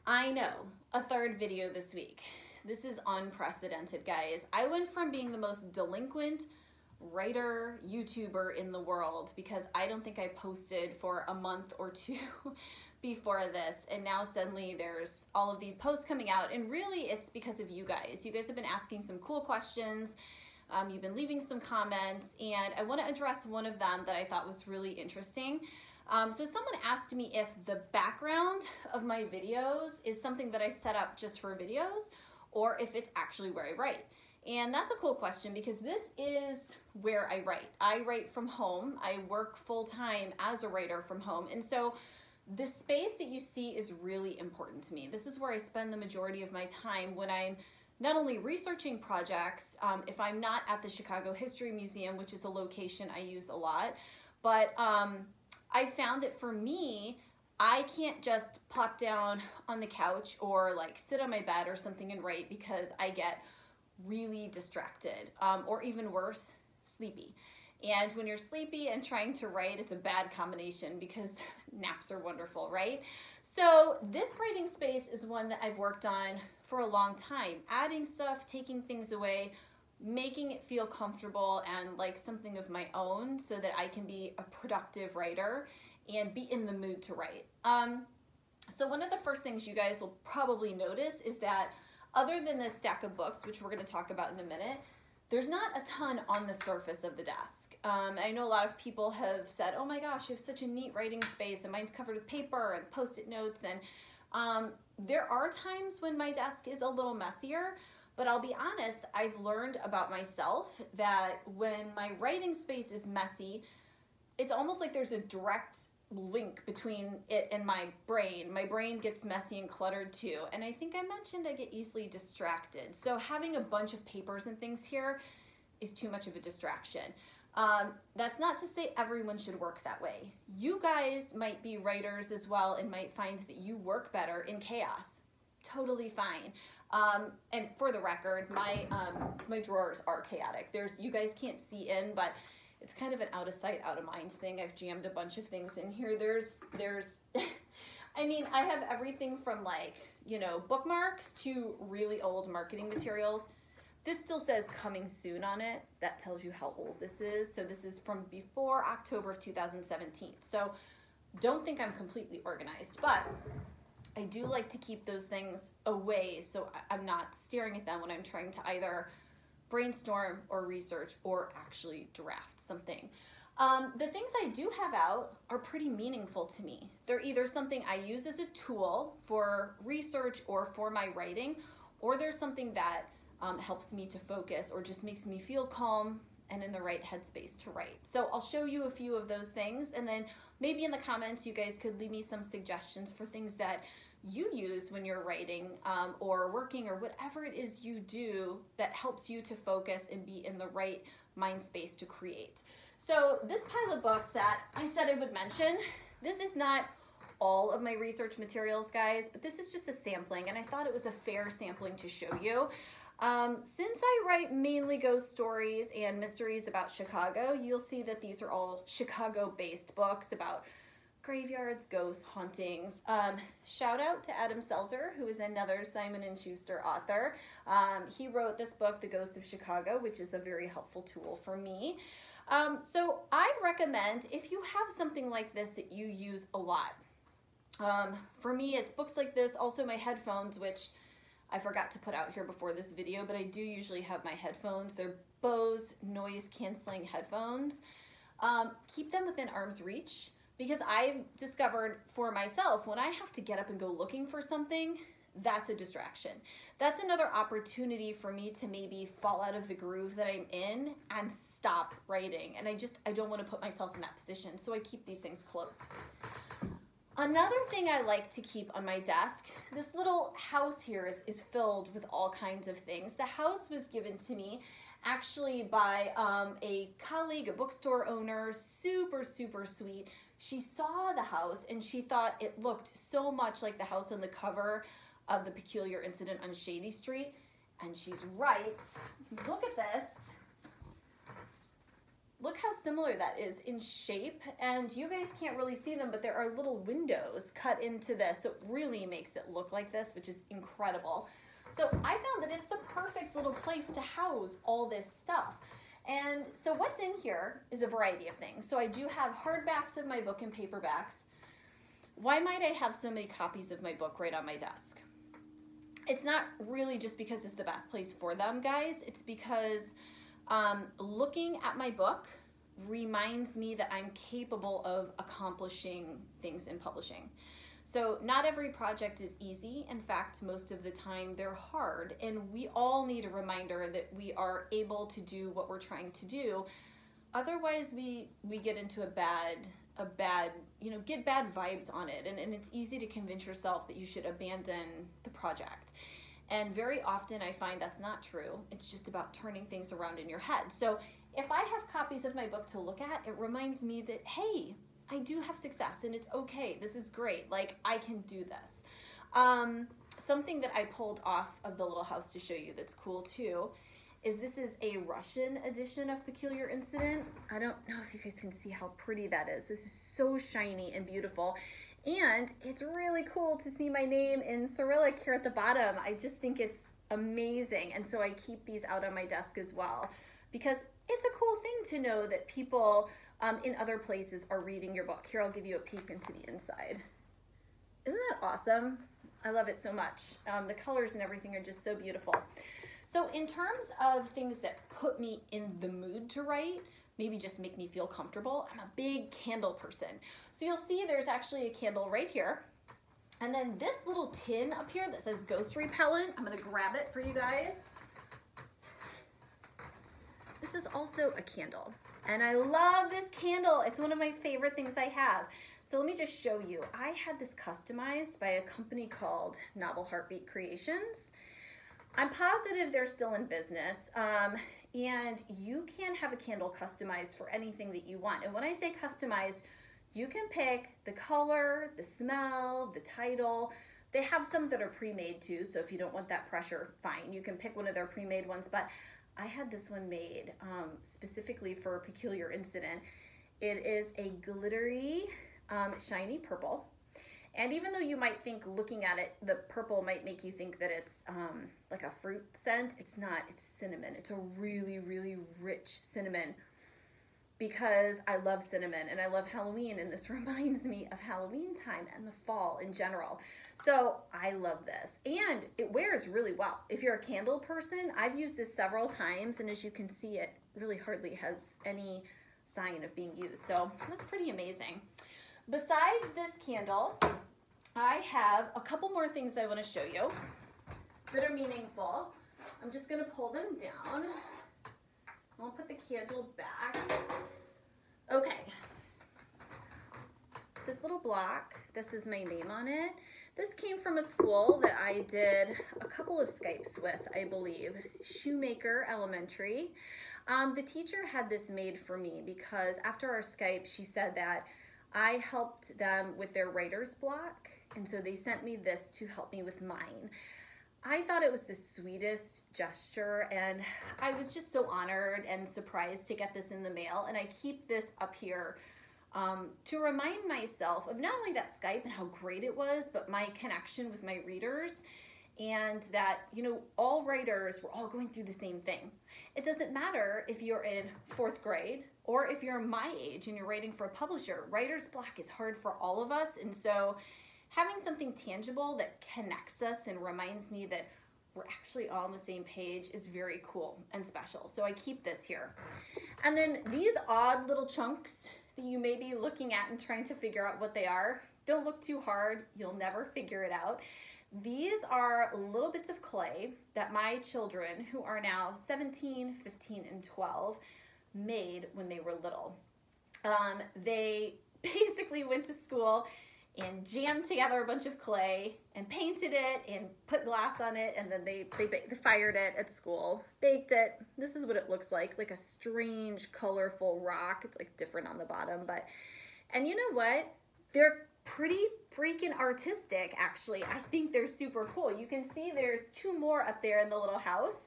I know, a third video this week. This is unprecedented, guys. I went from being the most delinquent writer, YouTuber in the world because I don't think I posted for a month or two before this, and now suddenly there's all of these posts coming out, and really it's because of you guys. You guys have been asking some cool questions. You've been leaving some comments, and I want to address one of them that I thought was really interesting. So someone asked me if the background of my videos is something that I set up just for videos or if it's actually where I write. And that's a cool question because this is where I write. I write from home. I work full-time as a writer from home. And so the space that you see is really important to me. This is where I spend the majority of my time when I'm not only researching projects, if I'm not at the Chicago History Museum, which is a location I use a lot, but I found that for me, I can't just plop down on the couch or like sit on my bed or something and write because I get really distracted, or even worse, sleepy. And when you're sleepy and trying to write, it's a bad combination because naps are wonderful, right? So this writing space is one that I've worked on for a long time, adding stuff, taking things away, making it feel comfortable and like something of my own so that I can be a productive writer and be in the mood to write. So one of the first things you guys will probably notice is that other than this stack of books, which we're going to talk about in a minute, there's not a ton on the surface of the desk. I know a lot of people have said, oh my gosh, you have such a neat writing space and mine's covered with paper and post-it notes. And there are times when my desk is a little messier, but I'll be honest, I've learned about myself that when my writing space is messy, it's almost like there's a direct link between it and my brain. My brain gets messy and cluttered too. And I think I mentioned I get easily distracted. So having a bunch of papers and things here is too much of a distraction. That's not to say everyone should work that way. You guys might be writers as well and might find that you work better in chaos. Totally fine. And for the record, my drawers are chaotic. You guys can't see in, but it's kind of an out of sight, out of mind thing. I've jammed a bunch of things in here. There's I mean, I have everything from like, bookmarks to really old marketing materials. This still says coming soon on it. That tells you how old this is. So this is from before October of 2017. So don't think I'm completely organized, but I do like to keep those things away so I'm not staring at them when I'm trying to either brainstorm or research or actually draft something. The things I do have out are pretty meaningful to me. They're either something I use as a tool for research or for my writing, or there's something that helps me to focus or just makes me feel calm and in the right headspace to write. So I'll show you a few of those things, and then maybe in the comments you guys could leave me some suggestions for things that you use when you're writing or working or whatever it is you do that helps you to focus and be in the right mind space to create. So this pile of books that I said I would mention, this is not all of my research materials, guys, but this is just a sampling, and I thought it was a fair sampling to show you. Since I write mainly ghost stories and mysteries about Chicago, you'll see that these are all Chicago-based books about graveyards, ghosts, hauntings. Shout out to Adam Selzer, who is another Simon & Schuster author. He wrote this book, The Ghosts of Chicago, which is a very helpful tool for me. So I recommend, if you have something like this that you use a lot, for me it's books like this, also my headphones, which I forgot to put out here before this video, but I do usually have my headphones. They're Bose noise canceling headphones. Keep them within arm's reach, because I've discovered for myself, when I have to get up and go looking for something, that's a distraction. That's another opportunity for me to maybe fall out of the groove that I'm in and stop writing. And I don't want to put myself in that position, so I keep these things close. Another thing I like to keep on my desk, this little house here is filled with all kinds of things. The house was given to me actually by a colleague, a bookstore owner, super, super sweet. She saw the house and she thought it looked so much like the house on the cover of The Peculiar Incident on Shady Street. And she's right. Look at this. look how similar that is in shape, and you guys can't really see them, but there are little windows cut into this, so it really makes it look like this, which is incredible. So I found that it's the perfect little place to house all this stuff. And so what's in here is a variety of things. So I do have hardbacks of my book and paperbacks. Why might I have so many copies of my book right on my desk? It's not really just because it's the best place for them, guys. It's because looking at my book reminds me that I'm capable of accomplishing things in publishing. So not every project is easy. In fact, most of the time they're hard, and we all need a reminder that we are able to do what we're trying to do. Otherwise, we get into a bad, get bad vibes on it, and it's easy to convince yourself that you should abandon the project. And very often I find that's not true. It's just about turning things around in your head. So if I have copies of my book to look at, it reminds me that, hey, I do have success and it's okay. This is great. Like, I can do this. Something that I pulled off of the little house to show you that's cool too is this is a Russian edition of Peculiar Incident. I don't know if you guys can see how pretty that is. This is so shiny and beautiful. And it's really cool to see my name in Cyrillic here at the bottom. I just think it's amazing. And so I keep these out on my desk as well, because it's a cool thing to know that people in other places are reading your book. Here, I'll give you a peek into the inside. Isn't that awesome? I love it so much. The colors and everything are just so beautiful. So in terms of things that put me in the mood to write, maybe just make me feel comfortable, I'm a big candle person. So you'll see there's actually a candle right here. And then this little tin up here that says Ghost Repellent, I'm gonna grab it for you guys. This is also a candle, and I love this candle. It's one of my favorite things I have. So let me just show you. I had this customized by a company called Novel Heartbeat Creations. I'm positive they're still in business, and you can have a candle customized for anything that you want. And when I say customized, you can pick the color, the smell, the title. They have some that are pre-made too, so if you don't want that pressure, fine. You can pick one of their pre-made ones, but I had this one made specifically for a Peculiar Incident. It is a glittery, shiny purple. And even though you might think looking at it, the purple might make you think that it's like a fruit scent, it's not, it's cinnamon. It's a really, really rich cinnamon, because I love cinnamon and I love Halloween, and this reminds me of Halloween time and the fall in general. So I love this, and it wears really well. If you're a candle person, I've used this several times, and as you can see, it really hardly has any sign of being used. So that's pretty amazing. Besides this candle, I have a couple more things I want to show you that are meaningful. I'm just going to pull them down. I'll put the candle back. Okay. This little block, this is my name on it. This came from a school that I did a couple of Skypes with, I believe, Shoemaker Elementary. The teacher had this made for me because after our Skype, she said that I helped them with their writer's block, and so they sent me this to help me with mine. I thought it was the sweetest gesture, and I was just so honored and surprised to get this in the mail, and I keep this up here to remind myself of not only that Skype and how great it was, but my connection with my readers, and that, you know, all writers, we're all going through the same thing. It doesn't matter if you're in 4th grade or if you're my age and you're writing for a publisher. Writer's block is hard for all of us, and so having something tangible that connects us and reminds me that we're actually all on the same page is very cool and special. So I keep this here. And then these odd little chunks that you may be looking at and trying to figure out what they are, don't look too hard. You'll never figure it out. These are little bits of clay that my children, who are now 17, 15, and 12, made when they were little. They basically went to school and jammed together a bunch of clay and painted it and put glass on it, and then they fired it at school, baked it. This is what it looks like a strange, colorful rock. It's like different on the bottom, and you know what? They're pretty freaking artistic, actually. I think they're super cool. You can see there's 2 more up there in the little house.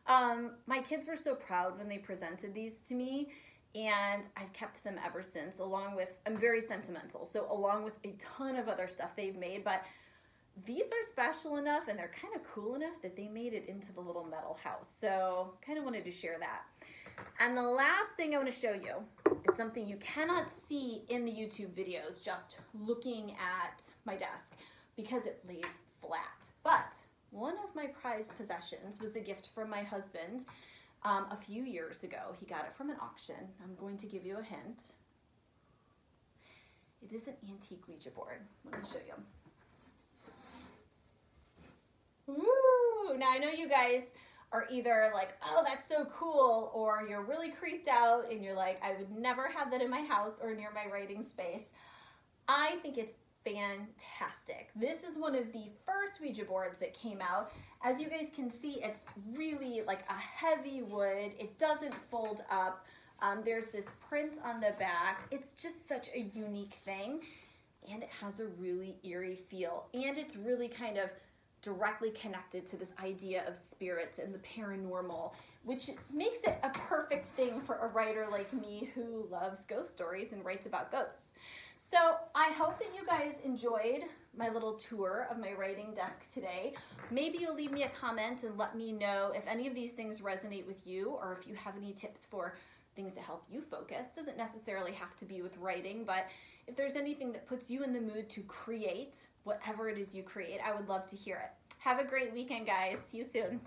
My kids were so proud when they presented these to me, and I've kept them ever since, along with, I'm very sentimental, so along with a ton of other stuff they've made, but these are special enough and they're kind of cool enough that they made it into the little metal house. So kind of wanted to share that. And the last thing I want to show you is something you cannot see in the YouTube videos just looking at my desk because it lays flat. But one of my prized possessions was a gift from my husband a few years ago. He got it from an auction. I'm going to give you a hint. It is an antique Ouija board. Let me show you. Ooh, now I know you guys are either like, oh, that's so cool, or you're really creeped out and you're like, I would never have that in my house or near my writing space. I think it's fantastic. This is one of the first Ouija boards that came out. As you guys can see, it's really like a heavy wood. It doesn't fold up. There's this print on the back. It's just such a unique thing, and it has a really eerie feel, and it's really kind of directly connected to this idea of spirits and the paranormal, which makes it a perfect thing for a writer like me who loves ghost stories and writes about ghosts. So I hope that you guys enjoyed my little tour of my writing desk today. Maybe you'll leave me a comment and let me know if any of these things resonate with you, or if you have any tips for things to help you focus. Doesn't necessarily have to be with writing, but if there's anything that puts you in the mood to create whatever it is you create, I would love to hear it. Have a great weekend, guys. See you soon.